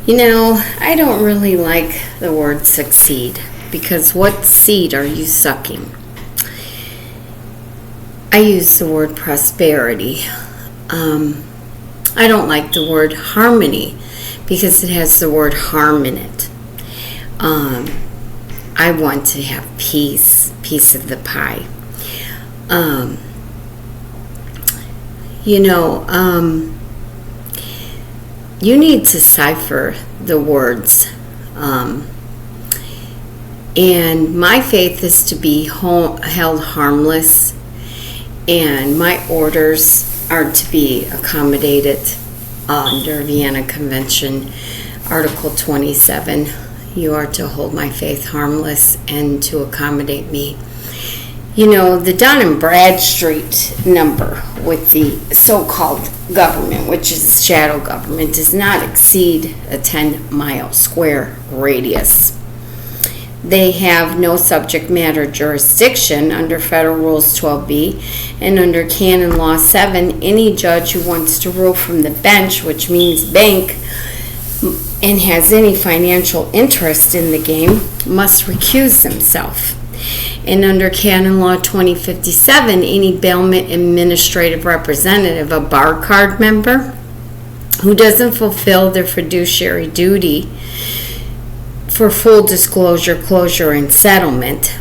You know, I don't really like the word succeed, because what seed are you sucking? I use the word prosperity. I don't like the word harmony because it has the word harm in it. I want to have piece of the pie. You need to cipher the words. And my faith is to be held harmless, and my orders are to be accommodated under Vienna Convention, Article 27. You are to hold my faith harmless and to accommodate me. You know, the Dun & Bradstreet number with the so-called government, which is shadow government, does not exceed a 10-mile square radius. They have no subject matter jurisdiction under Federal Rules 12b, and under Canon Law 7, any judge who wants to rule from the bench, which means bank, and has any financial interest in the game, must recuse himself. And under Canon Law 2057, any bailment administrative representative, a bar card member, who doesn't fulfill their fiduciary duty for full disclosure, closure, and settlement,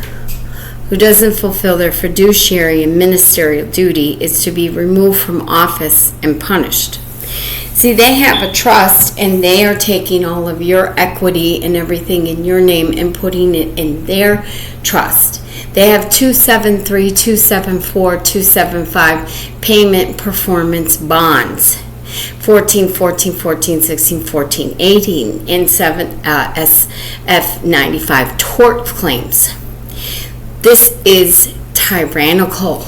who doesn't fulfill their fiduciary and ministerial duty, is to be removed from office and punished. See, they have a trust, and they are taking all of your equity and everything in your name and putting it in their trust. They have 273, 274, 275 payment performance bonds. 14, 14, 14, 16, 14, 18, and 7 SF95 tort claims. This is tyrannical.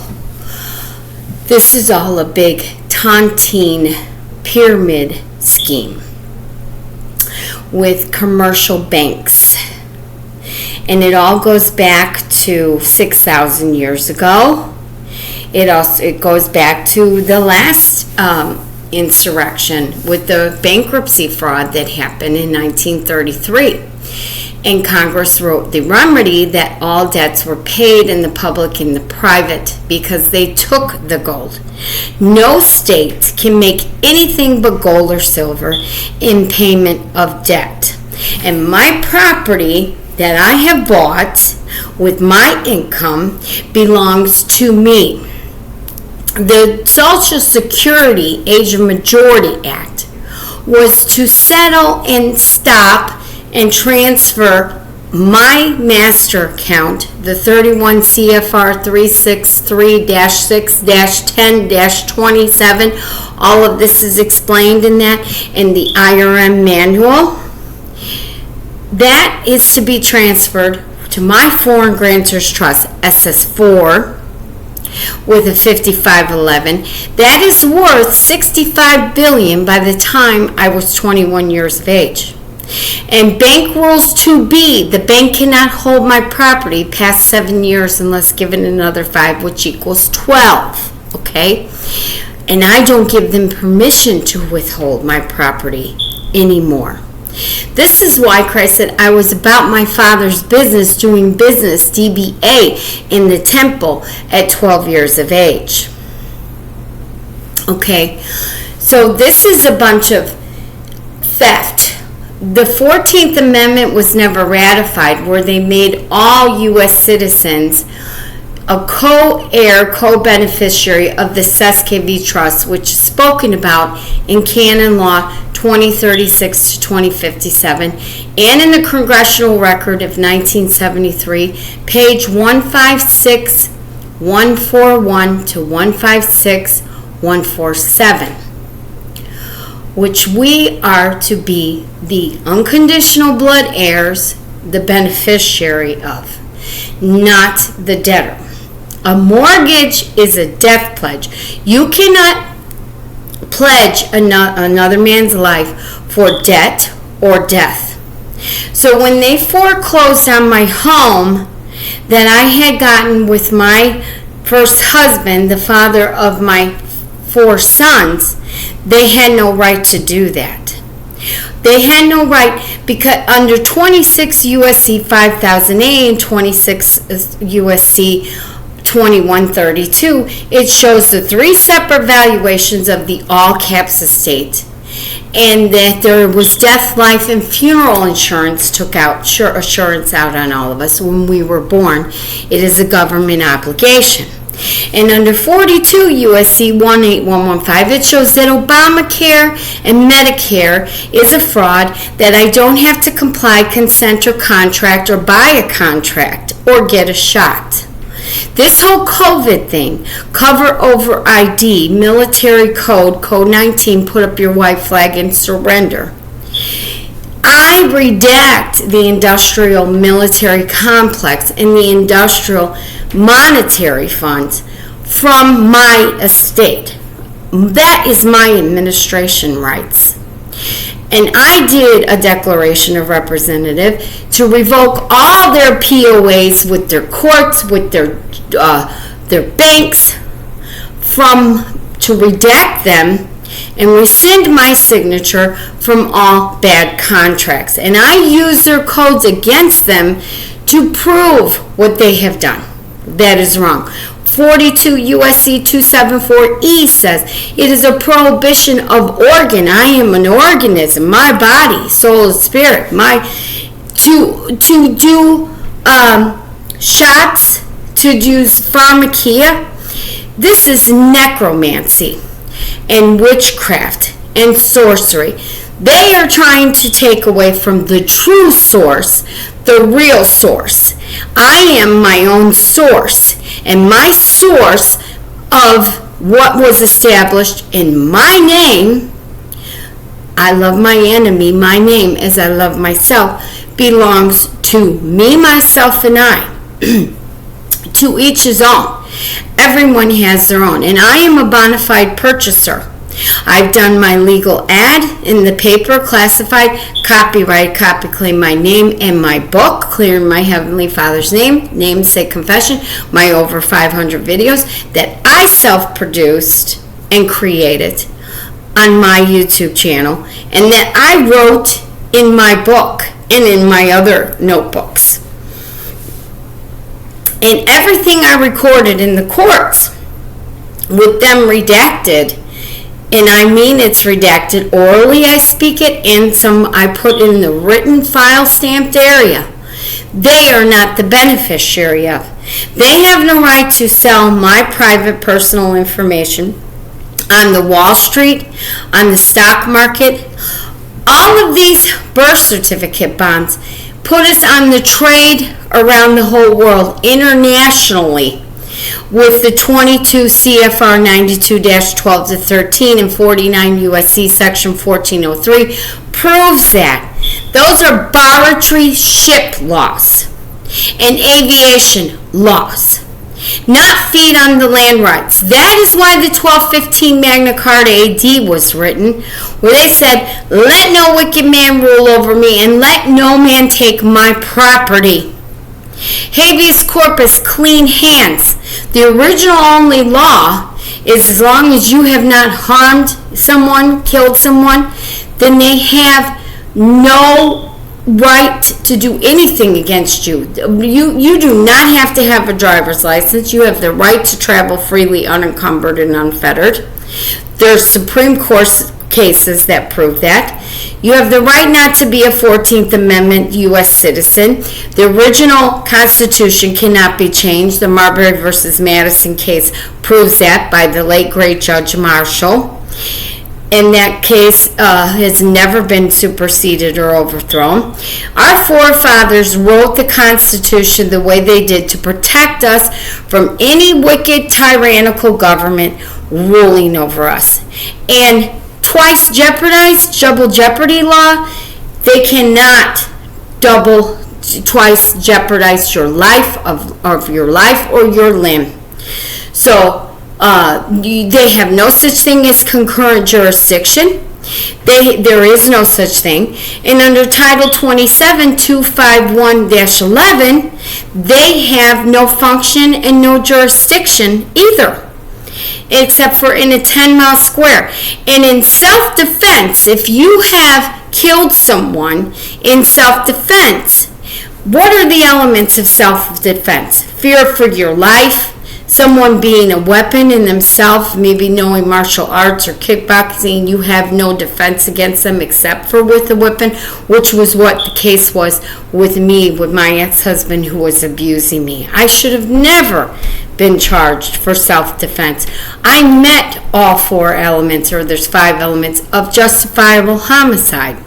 This is all a big tontine pyramid scheme with commercial banks. And it all goes back to 6,000 years ago. It goes back to the last insurrection with the bankruptcy fraud that happened in 1933. And Congress wrote the remedy that all debts were paid in the public and the private because they took the gold. No state can make anything but gold or silver in payment of debt. And my property that I have bought with my income belongs to me. The Social Security Age of Majority Act was to settle and stop and transfer my master account, the 31 CFR 363-6-10-27. All of this is explained in that, in the IRM manual. That is to be transferred to my Foreign Grantors Trust, SS4, with a 5511. That is worth $65 billion by the time I was 21 years of age. And Bank Rules 2B, the bank cannot hold my property past 7 years unless given another 5, which equals 12. Okay? And I don't give them permission to withhold my property anymore. This is why Christ said, I was about my Father's business, doing business, DBA, in the temple at 12 years of age. Okay, so this is a bunch of theft. The 14th Amendment was never ratified, where they made all U.S. citizens a co-heir, co-beneficiary of the CORPORATE Trust, which is spoken about in Canon Law 2036 to 2057, and in the Congressional Record of 1973, page 156, 141 to 156, 147, which we are to be the unconditional blood heirs, the beneficiary of, not the debtor. A mortgage is a death pledge. You cannot pledge another man's life for debt or death. So when they foreclosed on my home that I had gotten with my first husband, the father of my 4 sons, they had no right to do that. They had no right, because under 26 USC 5000A and 26 USC 2132, it shows the 3 separate valuations of the all caps estate, and that there was death, life, and funeral insurance took out assurance out on all of us when we were born. It is a government obligation. And under 42 USC 18115, it shows that Obamacare and Medicare is a fraud, that I don't have to comply, consent, or contract, or buy a contract, or get a shot. This whole COVID thing, cover over ID, military code, code 19, put up your white flag and surrender. I redact the industrial military complex and the industrial monetary funds from my estate. That is my administration rights. And I did a declaration of representative to revoke all their POAs with their courts, with their banks, to redact them and rescind my signature from all bad contracts. And I use their codes against them to prove what they have done. That is wrong. 42 USC 274E says it is a prohibition of organ. I am an organism, my body, soul, and spirit. To do shots, to use pharmakia. This is necromancy and witchcraft and sorcery. They are trying to take away from the true source, the real source. I am my own source, and my source of what was established in my name, I love my enemy, my name as I love myself, belongs to me, myself, and I. To each his own. Everyone has their own, and I am a bona fide purchaser. I've done my legal ad in the paper, classified, copyright, copy claim my name and my book, Clearing My Heavenly Father's Name, namesake confession, my over 500 videos that I self-produced and created on my YouTube channel, and that I wrote in my book and in my other notebooks. And everything I recorded in the courts with them redacted, and I mean it's redacted orally, I speak it, and some I put in the written file stamped area. They are not the beneficiary of. They have no right to sell my private personal information on the Wall Street, on the stock market. All of these birth certificate bonds put us on the trade around the whole world internationally with the 22 CFR 92-12-13 and 49 USC section 1403 proves that. Those are barratry ship laws and aviation laws, not feed on the land rights. That is why the 1215 Magna Carta AD was written, where they said, let no wicked man rule over me, and let no man take my property. Habeas corpus, clean hands. The original only law is as long as you have not harmed someone, killed someone, then they have no right to do anything against you. You do not have to have a driver's license. You have the right to travel freely, unencumbered, and unfettered. There's Supreme Court cases that prove that. You have the right not to be a 14th Amendment U.S. citizen. The original Constitution cannot be changed. The Marbury versus Madison case proves that by the late great Judge Marshall. And that case has never been superseded or overthrown. Our forefathers wrote the Constitution the way they did to protect us from any wicked, tyrannical government ruling over us. And twice jeopardized, double jeopardy law, they cannot twice jeopardize your life of your life or your limb. So they have no such thing as concurrent jurisdiction. There is no such thing. And under Title 27, 251-11, they have no function and no jurisdiction either. except for in a 10-mile square. And in self-defense, if you have killed someone in self-defense, what are the elements of self-defense? Fear for your life, someone being a weapon in themselves, maybe knowing martial arts or kickboxing, you have no defense against them except for with a weapon, which was what the case was with me, with my ex-husband who was abusing me. I should have never been charged for self-defense. I met all 4 elements, or there's 5 elements, of justifiable homicide.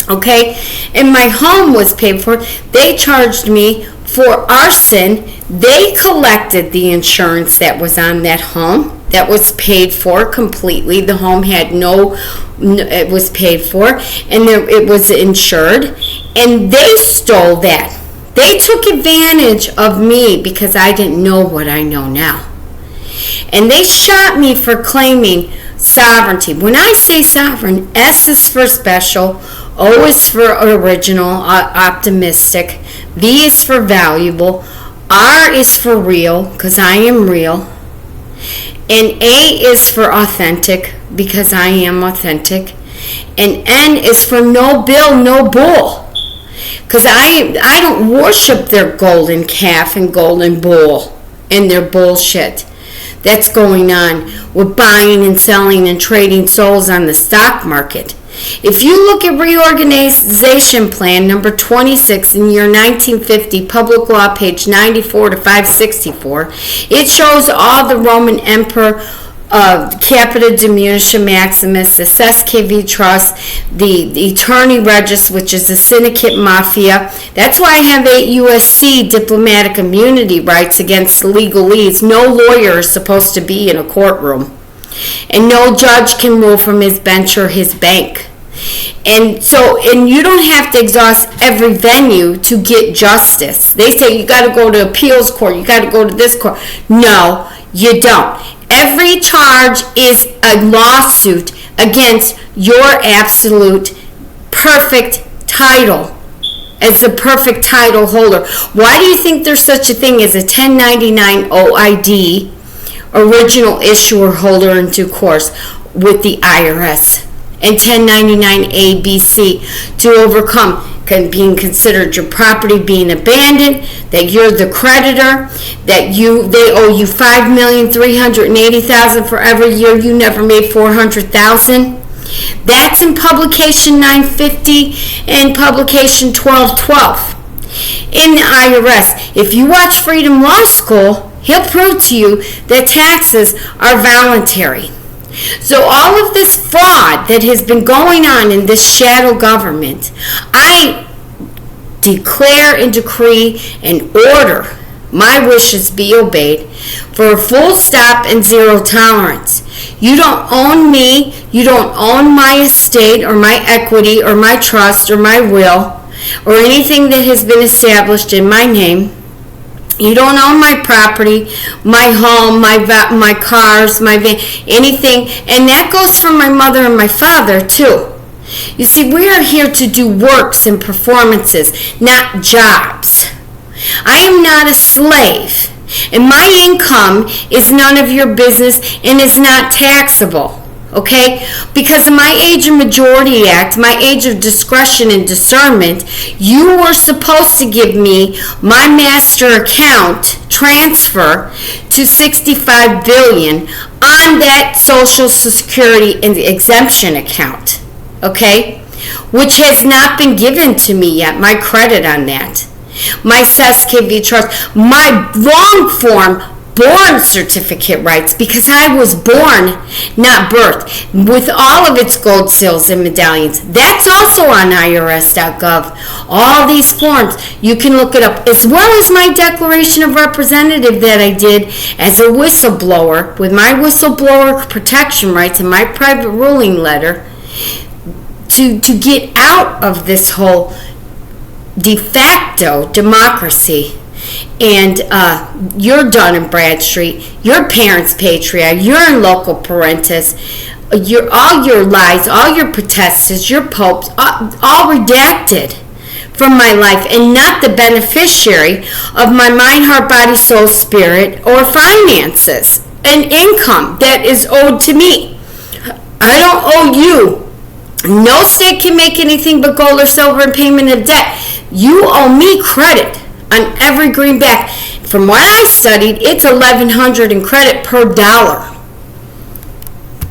Okay? And my home was paid for. They charged me for arson. They collected the insurance that was on that home. That was paid for completely. The home had it was paid for, and it was insured. And they stole that. They took advantage of me because I didn't know what I know now. And they shot me for claiming sovereignty. When I say sovereign, S is for special, O is for original, optimistic, V is for valuable, R is for real, because I am real, and A is for authentic, because I am authentic, and N is for no bill, no bull, because I don't worship their golden calf and golden bull and their bullshit that's going on with buying and selling and trading souls on the stock market. If you look at Reorganization Plan number 26 in year 1950, Public Law, page 94 to 564, it shows all the Roman Emperor, Capta, Diminutia, Maximus, the CESKV Trust, the Attorney Regis, which is the syndicate mafia. That's why I have 8 USC diplomatic immunity rights against legalese. No lawyer is supposed to be in a courtroom. And no judge can rule from his bench or his bank. And you don't have to exhaust every venue to get justice. They say you got to go to appeals court, you got to go to this court. No, you don't. Every charge is a lawsuit against your absolute perfect title as the perfect title holder. Why do you think there's such a thing as a 1099 OID, original issuer holder in due course, with the IRS, and 1099 ABC to overcome being considered your property being abandoned, that you're the creditor, that they owe you $5,380,000 for every year you never made $400,000. That's in publication 950 and publication 1212. In the IRS, if you watch Freedom Law School, he'll prove to you that taxes are voluntary. So all of this fraud that has been going on in this shadow government, I declare and decree and order my wishes be obeyed for a full stop and zero tolerance. You don't own me, you don't own my estate or my equity or my trust or my will or anything that has been established in my name. You don't own my property, my home, my cars, my van, anything. And that goes for my mother and my father, too. You see, we are here to do works and performances, not jobs. I am not a slave, and my income is none of your business and is not taxable. Okay? Because of my Age of Majority Act, my age of discretion and discernment, you were supposed to give me my master account transfer to $65 billion on that Social Security and exemption account. Okay? Which has not been given to me yet, my credit on that. My CESKV Trust, my long form born certificate rights, because I was born, not birthed, with all of its gold seals and medallions. That's also on IRS.gov. All these forms, you can look it up, as well as my declaration of representative that I did as a whistleblower with my whistleblower protection rights and my private ruling letter to get out of this whole de facto democracy. And you're Dun & Bradstreet, your parents' patriarch, you're in local parentis, all your lies, all your protesters, your popes, all redacted from my life and not the beneficiary of my mind, heart, body, soul, spirit, or finances. an income that is owed to me. I don't owe you. No state can make anything but gold or silver in payment of debt. You owe me credit on every greenback. From what I studied, it's $1,100 in credit per dollar.